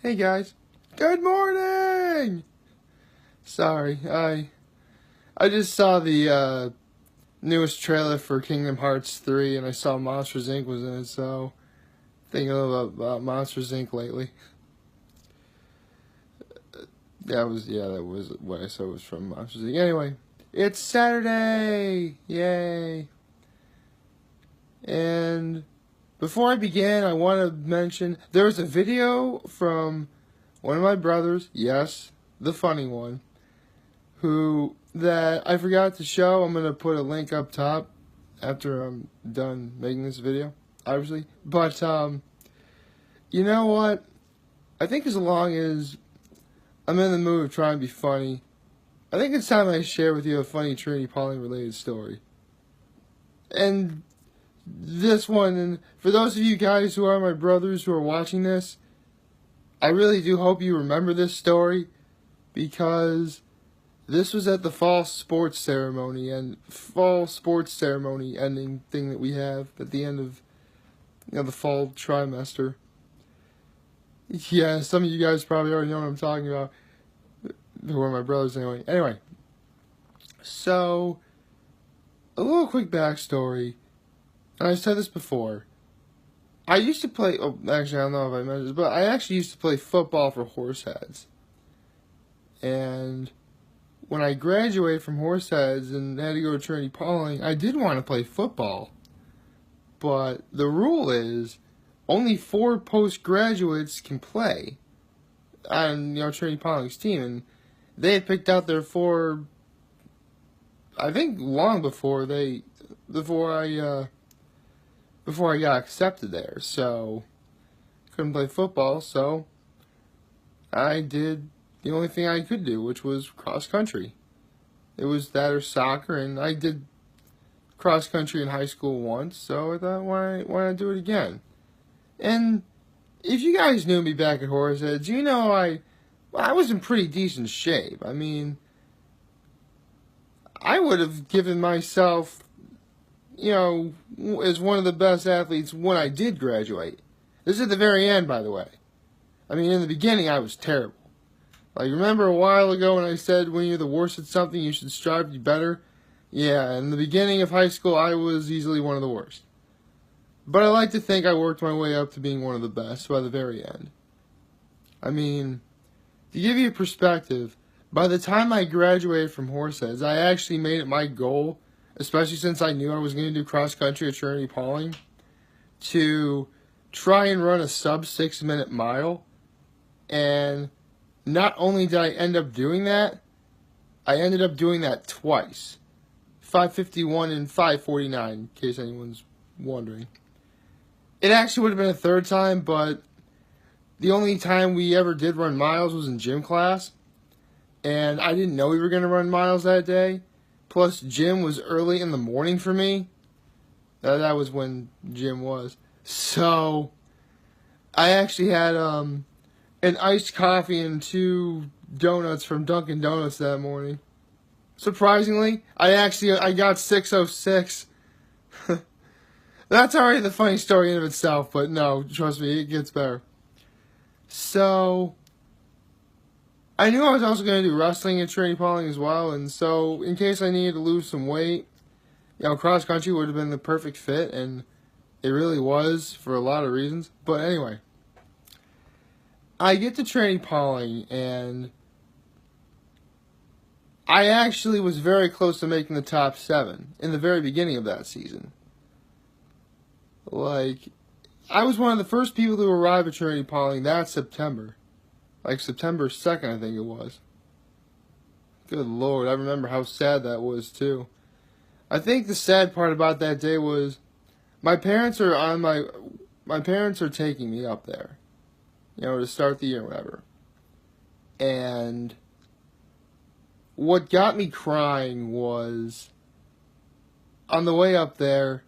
Hey guys, good morning! Sorry, I just saw the newest trailer for Kingdom Hearts 3 and I saw Monsters Inc. was in it, so thinking about Monsters Inc. lately. That was what I saw was from Monsters Inc. Anyway, it's Saturday! Yay! And before I begin, I want to mention there was a video from one of my brothers, yes, the funny one, that I forgot to show. I'm going to put a link up top after I'm done making this video, obviously. But, you know what? I think as long as I'm in the mood of trying to be funny, I think it's time I share with you a funny Trinity Pauling related story. And this one, and for those of you guys who are my brothers who are watching this, I really do hope you remember this story, because this was at the fall sports ceremony ending thing that we have at the end of the fall trimester. Yeah, some of you guys probably already know what I'm talking about, who are my brothers anyway. Anyway, so a little quick backstory. And I've said this before. I used to play, actually I don't know if I mentioned this, but I actually used to play football for Horseheads. And when I graduated from Horseheads and had to go to Trinity Pauling, I did want to play football. But the rule is only 4 postgraduates can play on Trinity Pauling's team. And they had picked out their 4, I think long before I got accepted there, so couldn't play football, so I did the only thing I could do, which was cross country. It was that or soccer, and I did cross country in high school once, so I thought, why not do it again? And if you guys knew me back at Horseheads, you know I was in pretty decent shape. I mean, I would have given myself, as one of the best athletes when I did graduate. This is at the very end, by the way. I mean, in the beginning, I was terrible. Like, remember a while ago when I said when you're the worst at something, you should strive to be better? Yeah, in the beginning of high school, I was easily one of the worst. But I like to think I worked my way up to being one of the best by the very end. I mean, to give you a perspective, by the time I graduated from Horseheads, I actually made it my goal, especially since I knew I was going to do cross-country at Trinity Pauling, to try and run a sub-6-minute mile. And not only did I end up doing that, I ended up doing that twice. 5:51 and 5:49, in case anyone's wondering. It actually would have been a third time, but the only time we ever did run miles was in gym class. And I didn't know we were going to run miles that day. Plus, gym was early in the morning for me. That was when gym was. So, I actually had an iced coffee and 2 donuts from Dunkin' Donuts that morning. Surprisingly, I got 6:06. That's already the funny story in of itself, but no, trust me, it gets better. So, I knew I was also going to do wrestling at Trinity Pauling as well, and so in case I needed to lose some weight, cross country would have been the perfect fit, and it really was for a lot of reasons. But anyway, I get to Trinity Pauling, and I actually was very close to making the top 7 in the very beginning of that season. Like, I was one of the first people to arrive at Trinity Pauling that September. Like September 2nd, I think it was. Good Lord, I remember how sad that was too. I think the sad part about that day was my parents are taking me up there, to start the year or whatever. And what got me crying was on the way up there,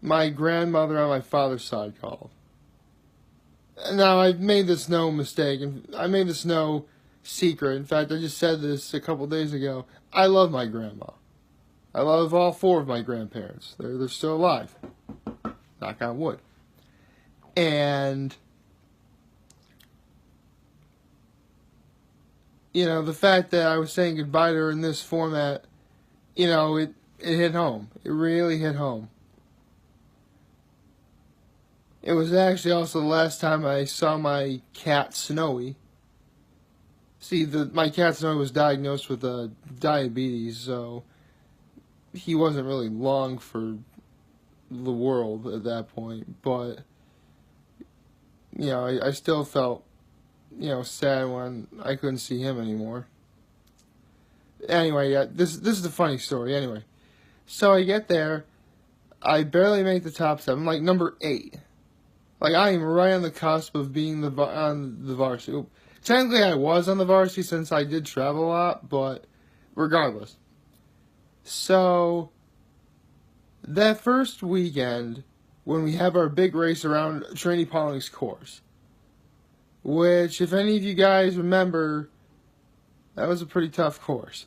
my grandmother on my father's side called. Now, I've made this no mistake, and I made this no secret. In fact, I just said this a couple days ago. I love my grandma. I love all 4 of my grandparents. They're still alive. Knock on wood. And the fact that I was saying goodbye to her in this format, it hit home. It really hit home. It was actually also the last time I saw my cat Snowy. See, my cat Snowy was diagnosed with diabetes, so he wasn't really long for the world at that point. But I still felt sad when I couldn't see him anymore. Anyway, yeah, this is a funny story. Anyway, so I get there, I barely make the top 7, like number 8. Like I am right on the cusp of being on the varsity. Technically, I was on the varsity since I did travel a lot, but regardless. So that first weekend, when we have our big race around Trinity Pauling's course, which, if any of you guys remember, that was a pretty tough course.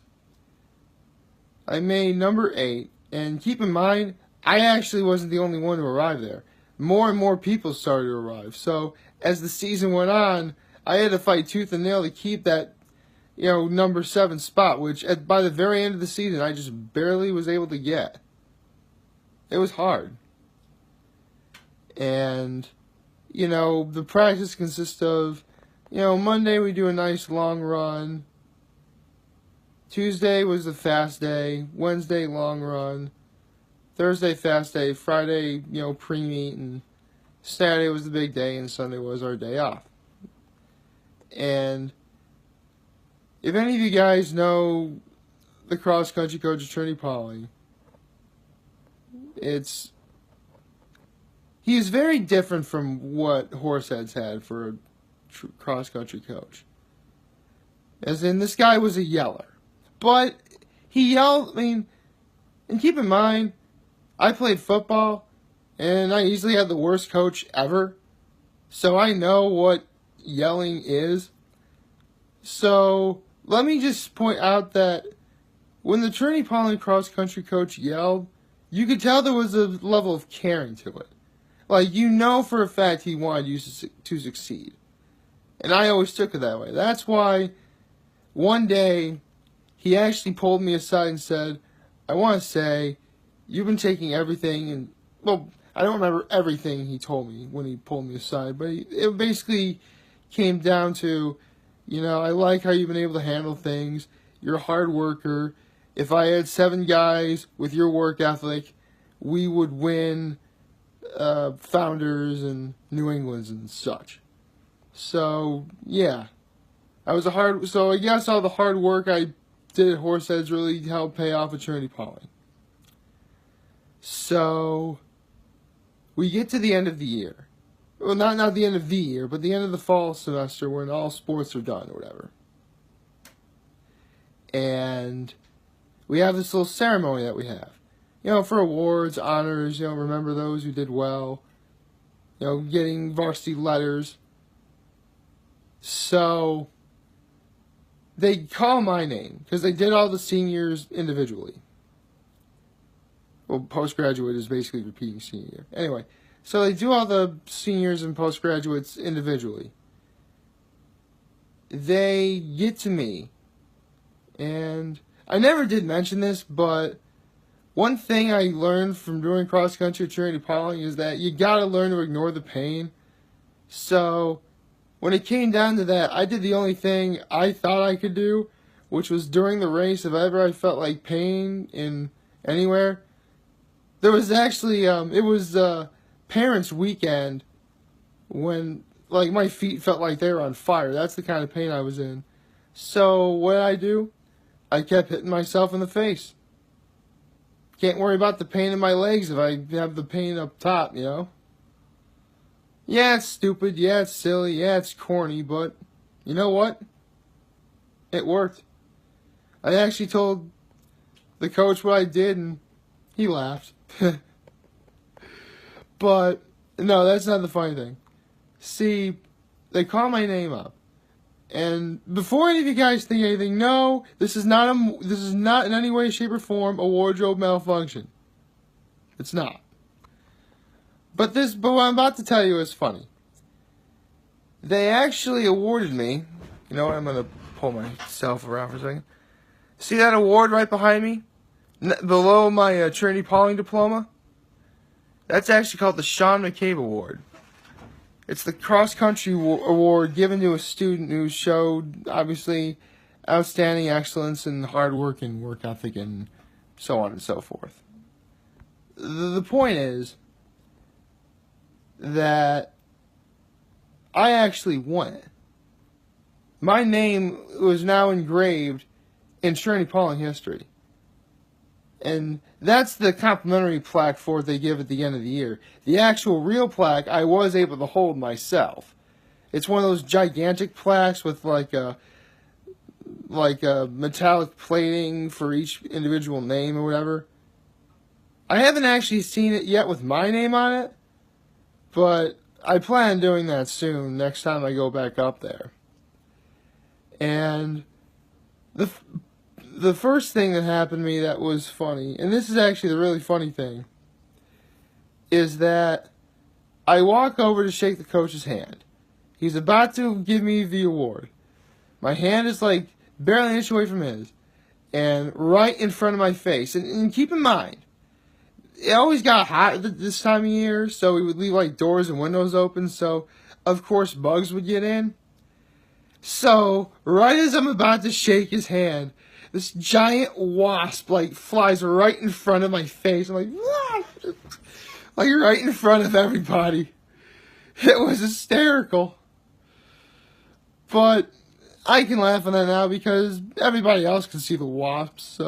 I made number 8, and keep in mind, I actually wasn't the only one to arrive there. More and more people started to arrive. So, as the season went on, I had to fight tooth and nail to keep that, number 7 spot, which by the very end of the season, I just barely was able to get. It was hard. And, the practice consists of, Monday we do a nice long run. Tuesday was the fast day. Wednesday, long run. Thursday, fast day. Friday, pre-meet. And Saturday was the big day, and Sunday was our day off. And if any of you guys know the cross-country coach at Trinity Pauling, he is very different from what Horseheads had for a cross-country coach. As in, this guy was a yeller. But he yelled, and keep in mind, I played football, and I easily had the worst coach ever. So I know what yelling is. So let me just point out that when the Trinity Pauling cross-country coach yelled, you could tell there was a level of caring to it. Like, for a fact he wanted you to succeed. And I always took it that way. That's why one day he actually pulled me aside and said, I want to say, you've been taking everything and, I don't remember everything he told me when he pulled me aside, but it basically came down to, I like how you've been able to handle things. You're a hard worker. If I had 7 guys with your work ethic, we would win Founders and New Englands and such. So, yeah. So I guess all the hard work I did at Horseheads really helped pay off at Trinity Pauling. So, we get to the end of the year. Well, not the end of the year, but the end of the fall semester when all sports are done or whatever. And we have this little ceremony that we have. For awards, honors, remember those who did well. Getting varsity letters. So, they call my name, because they did all the seniors individually. Well, postgraduate is basically repeating senior year. Anyway, so they do all the seniors and postgraduates individually. They get to me, and I never did mention this, but one thing I learned from doing cross-country at Trinity Pauling is that you gotta learn to ignore the pain. So, when it came down to that, I did the only thing I thought I could do, which was during the race, if ever I felt like pain in anywhere. There was actually, it was parents' weekend when, my feet felt like they were on fire. That's the kind of pain I was in. So, what did I do? I kept hitting myself in the face. Can't worry about the pain in my legs if I have the pain up top, Yeah, it's stupid. Yeah, it's silly. Yeah, it's corny. But you know what? It worked. I actually told the coach what I did, and he laughed. But no, that's not the funny thing. See, they call my name up, and before any of you guys think anything, no, this is not in any way, shape, or form a wardrobe malfunction. It's not. But what I'm about to tell you is funny. They actually awarded me, I'm going to pull myself around for a second. See that award right behind me? Below my Trinity Pauling diploma? That's actually called the Sean McCabe Award. It's the cross-country award given to a student who showed, obviously, outstanding excellence and hard work and work ethic and so on and so forth. The point is that I actually won it. My name was now engraved in Trinity Pauling history. And that's the complimentary plaque for it they give at the end of the year. The actual real plaque I was able to hold myself. It's one of those gigantic plaques with like a metallic plating for each individual name or whatever. I haven't actually seen it yet with my name on it, but I plan on doing that soon, next time I go back up there. And the first thing that happened to me that was funny, and this is actually the really funny thing, is that I walk over to shake the coach's hand. He's about to give me the award. My hand is like barely an inch away from his, and right in front of my face. And keep in mind, it always got hot this time of year, so we would leave like doors and windows open, so of course bugs would get in. So right as I'm about to shake his hand, this giant wasp like flies right in front of my face. I'm like, what? Like right in front of everybody. It was hysterical. But I can laugh at that now because everybody else can see the wasps.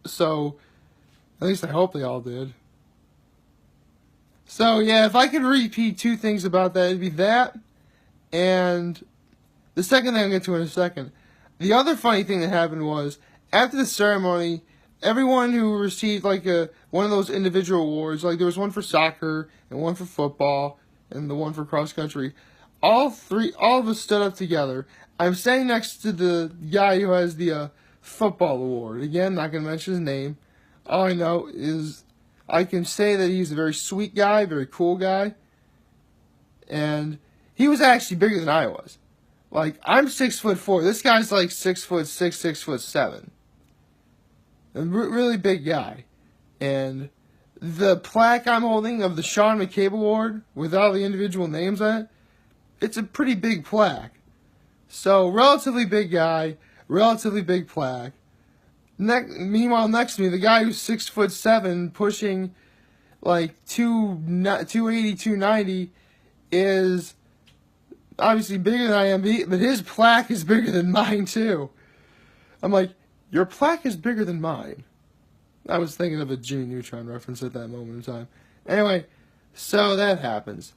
So at least I hope they all did. So yeah, if I could repeat two things about that, it'd be that and the second thing I'll get to in a second. The other funny thing that happened was, after the ceremony, everyone who received like one of those individual awards, like there was one for soccer and one for football and the one for cross country, all of us stood up together. I'm standing next to the guy who has the football award. Again, not going to mention his name. All I know is I can say that he's a very sweet guy, very cool guy, and he was actually bigger than I was. Like, I'm 6'4". This guy's like 6'6", 6'7". A really big guy. And the plaque I'm holding of the Sean McCabe Award, with all the individual names on it, it's a pretty big plaque. So, relatively big guy, relatively big plaque. Meanwhile, next to me, the guy who's 6'7", pushing like 280, 290, is obviously bigger than I am, but his plaque is bigger than mine too. I'm like, your plaque is bigger than mine. I was thinking of a Jimmy Neutron reference at that moment in time. Anyway, so that happens.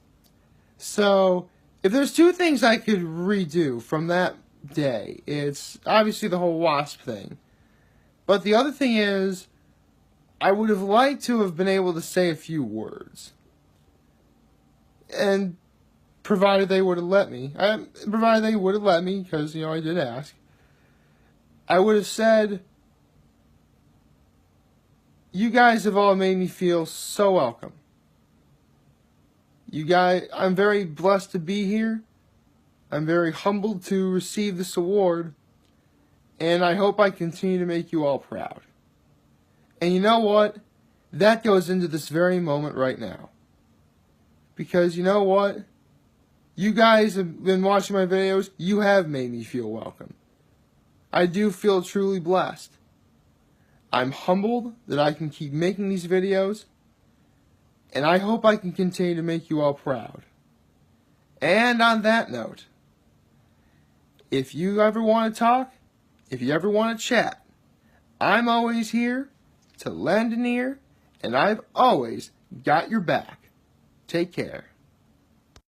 So, if there's two things I could redo from that day, it's obviously the whole wasp thing. But the other thing is, I would have liked to have been able to say a few words. And provided they would have let me, because, I did ask, I would have said, you guys have all made me feel so welcome. You guys, I'm very blessed to be here. I'm very humbled to receive this award. And I hope I continue to make you all proud. And you know what? That goes into this very moment right now. Because you know what? You guys have been watching my videos. You have made me feel welcome. I do feel truly blessed. I'm humbled that I can keep making these videos. And I hope I can continue to make you all proud. And on that note, if you ever want to talk, if you ever want to chat, I'm always here to lend an ear, and I've always got your back. Take care.